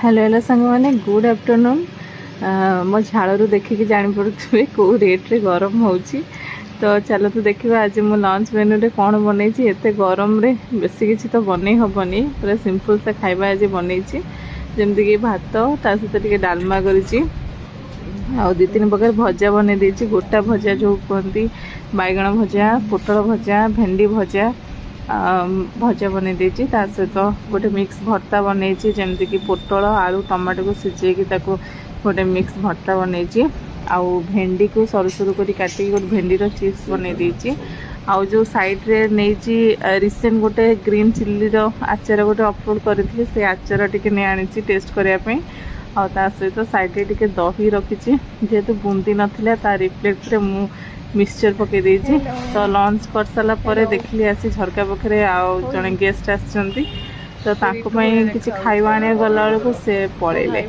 Hello hello सांग मैंने good afternoon. मो झाड़ू देखिकी जापे कौ रेट्रे गरम हो। तो चलो तो देखा आज मो लंच मेन्यू रे कौन बन एत गरम रे बेसी किसी तो बन हेनी पूरा सिंपल सा खाଇବା आज बन जमीक भात ता सहित डालमा कर दु तीन प्रकार भजा बन गोटा भजा जो कहती बैगण भजा पोटल भजा भेंडी भजा भजा बन सहित गोटे मिक्स भर्ता बन जमीक पोटल आलू टमाटो को सिझेकी गोटे मिक्स भर्ता बन आउ भेंडी को सरू सरू कर काटिकी गोटे भेंडी चिप्स बन आउ जो साइड रे नहीं रिसेंट गोटे ग्रीन चिल्ली आचार गोटे अपलोड करी से आचार टी नहीं आनी टेस्ट करने आ सहित साइड रे टिके दही रखी जेहेतु बूंदी नाला ता रिफ्लेक्ट रे मु मिक्सचर पकई देछि। तो लंच कर सारा पर देखली आसी झरका पाखे आउ जड़े गेस्ट आसछंती तो ताको पई किछि खाइबा आने गला बेलको से पळेले।